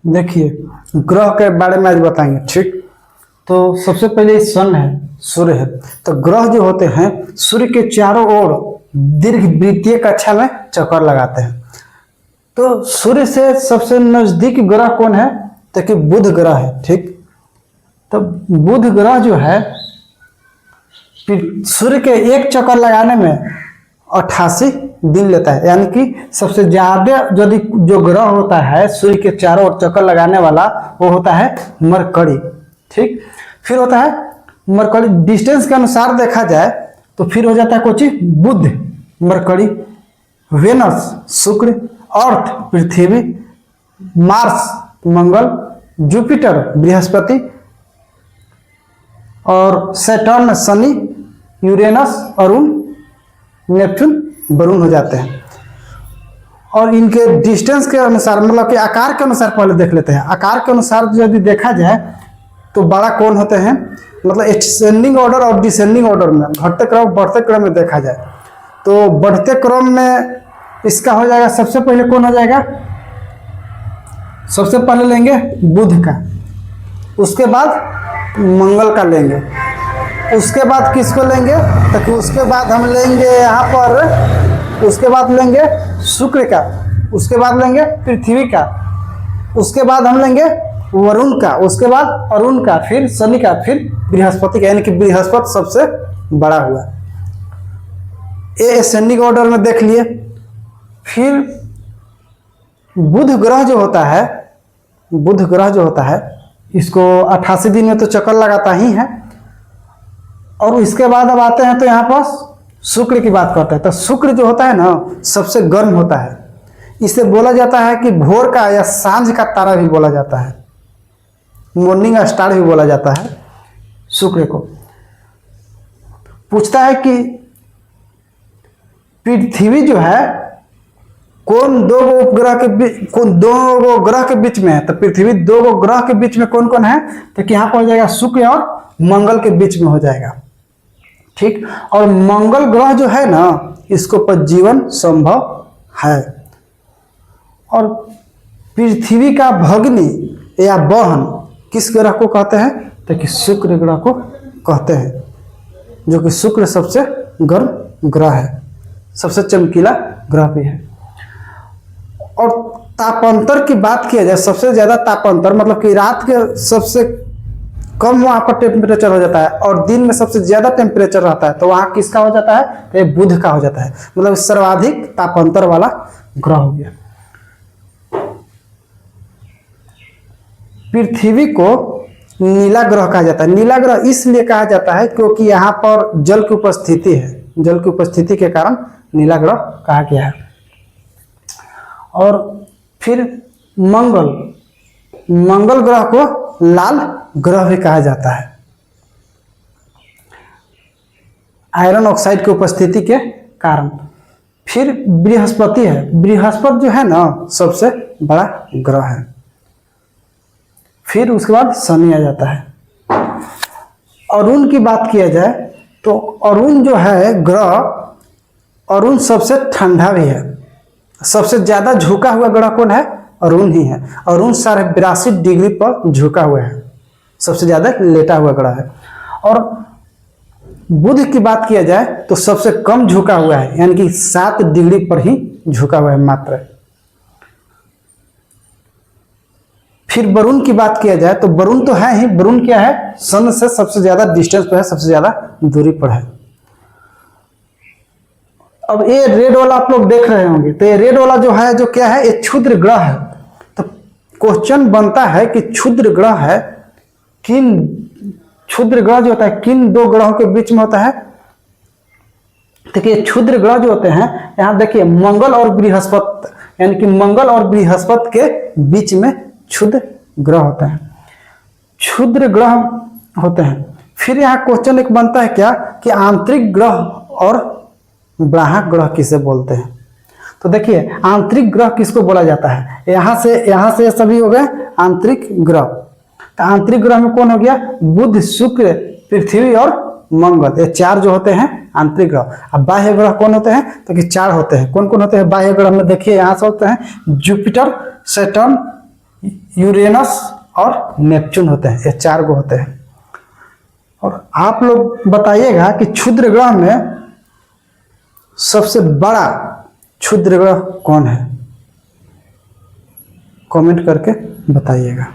देखिए, ग्रह के बारे में आज बताएंगे। ठीक, तो सबसे पहले सन है, सूर्य है। तो ग्रह जो होते हैं सूर्य के चारों ओर दीर्घ वृत्तीय कक्षा में चक्कर लगाते हैं। तो सूर्य से सबसे नजदीक ग्रह कौन है? तो कि बुध ग्रह है। ठीक, तो बुध ग्रह जो है सूर्य के एक चक्कर लगाने में 88 दिन लेता है। यानी कि सबसे ज्यादा यदि जो ग्रह होता है सूर्य के चारों ओर चक्कर लगाने वाला वो होता है मरकरी। ठीक, फिर होता है मरकरी। डिस्टेंस के अनुसार देखा जाए तो फिर हो जाता है कोची बुध, मरकरी, वेनस, शुक्र, अर्थ, पृथ्वी, मार्स, मंगल, जुपिटर, बृहस्पति और Saturn, Shani, Uranus, Arun, Neptune, Varun हो जाते हैं। और इनके डिस्टेंस के अनुसार मतलब कि आकार के अनुसार पहले देख लेते हैं। आकार के अनुसार यदि देखा जाए तो बड़ा कौन होते हैं, मतलब एसेंडिंग ऑर्डर और डिसेंडिंग ऑर्डर में, घटते क्रम बढ़ते क्रम में देखा जाए तो बढ़ते क्रम में इसका हो जाएगा सबसे पहले कौन हो जाएगा? सबसे पहले लेंगे बुध का, उसके बाद मंगल का लेंगे, उसके बाद किसको लेंगे? तो उसके बाद हम लेंगे यहाँ पर, उसके बाद लेंगे शुक्र का, उसके बाद लेंगे पृथ्वी का, उसके बाद हम लेंगे वरुण का, उसके बाद अरुण का, फिर शनि का, फिर बृहस्पति का। यानी कि बृहस्पति सबसे बड़ा हुआ। ये एसेंडिंग ऑर्डर में देख लिए। फिर बुध ग्रह जो होता है, बुध ग्रह जो होता है इसको 88 दिन में तो चक्कर लगाता ही है। और इसके बाद अब आते हैं तो यहाँ पर शुक्र की बात करते हैं। तो शुक्र जो होता है ना सबसे गर्म होता है। इसे बोला जाता है कि भोर का या सांझ का तारा भी बोला जाता है, मॉर्निंग स्टार भी बोला जाता है शुक्र को। पूछता है कि पृथ्वी जो है कौन दो उपग्रह के बीच, कौन दो ग्रह के बीच में है? तो पृथ्वी दो ग्रह के बीच में कौन कौन है? तो यहाँ पर हो जाएगा शुक्र और मंगल के बीच में हो जाएगा। ठीक, और मंगल ग्रह जो है ना इसको पर जीवन संभव है। और पृथ्वी का भग्नी या बहन किस ग्रह को कहते हैं? तो कि शुक्र ग्रह को कहते हैं, जो कि शुक्र सबसे गर्म ग्रह है, सबसे चमकीला ग्रह भी है। और तापांतर की बात किया जाए, सबसे ज्यादा तापांतर मतलब कि रात के सबसे कम वहां पर टेम्परेचर हो जाता है और दिन में सबसे ज्यादा टेम्परेचर रहता है, तो वहां किसका हो जाता है? तो ये बुध का हो जाता है। मतलब सर्वाधिक तापांतर वाला ग्रह हो गया। पृथ्वी को नीला ग्रह कहा जाता है। नीला ग्रह इसलिए कहा जाता है क्योंकि यहाँ पर जल की उपस्थिति है, जल की उपस्थिति के कारण नीला ग्रह कहा गया है। और फिर मंगल, मंगल ग्रह को लाल ग्रह भी कहा जाता है, आयरन ऑक्साइड की उपस्थिति के कारण। फिर बृहस्पति है, बृहस्पति जो है ना सबसे बड़ा ग्रह है। फिर उसके बाद शनि आ जाता है। अरुण की बात किया जाए तो अरुण जो है ग्रह, अरुण सबसे ठंडा भी है। सबसे ज्यादा झुका हुआ ग्रह कौन है? अरुण ही है। अरुण 82.5 डिग्री पर झुका हुआ है, सबसे ज्यादा लेटा हुआ ग्रह है। और बुध की बात किया जाए तो सबसे कम झुका हुआ है, यानी कि 7 डिग्री पर ही झुका हुआ है मात्र। फिर वरुण की बात किया जाए तो वरुण तो है ही, वरुण क्या है? सन से सबसे ज्यादा डिस्टेंस पर है, सबसे ज्यादा दूरी पर है। अब ये रेड वाला आप लोग देख रहे होंगे, तो ये रेड वाला जो है जो क्या है? ये क्षुद्र ग्रह है। तो क्वेश्चन बनता है कि क्षुद्र ग्रह है किन, क्षुद्र ग्रह जो होता है किन दो ग्रहों के बीच में होता है? देखिए क्षुद्र ग्रह जो होते हैं यहाँ देखिए मंगल और बृहस्पति, यानी कि मंगल और बृहस्पति के बीच में क्षुद्र ग्रह होते हैं, क्षुद्र ग्रह होते हैं। फिर यहाँ क्वेश्चन एक बनता है क्या कि आंतरिक ग्रह और बाह्य ग्रह किसे बोलते हैं? तो देखिए आंतरिक ग्रह किसको बोला जाता है? यहाँ से सभी हो गए आंतरिक ग्रह। तो आंतरिक ग्रह में कौन हो गया? बुध, शुक्र, पृथ्वी और मंगल, ये 4 जो होते हैं आंतरिक ग्रह। अब बाह्य ग्रह कौन होते हैं? तो कि 4 होते हैं। कौन कौन होते हैं बाह्य ग्रह में? देखिए यहाँ से होते हैं जुपिटर, सैटर्न, यूरेनस और नेपच्यून होते हैं, ये 4 गो होते हैं। और आप लोग बताइएगा कि क्षुद्र ग्रह में सबसे बड़ा क्षुद्र ग्रह कौन है, कमेंट करके बताइएगा।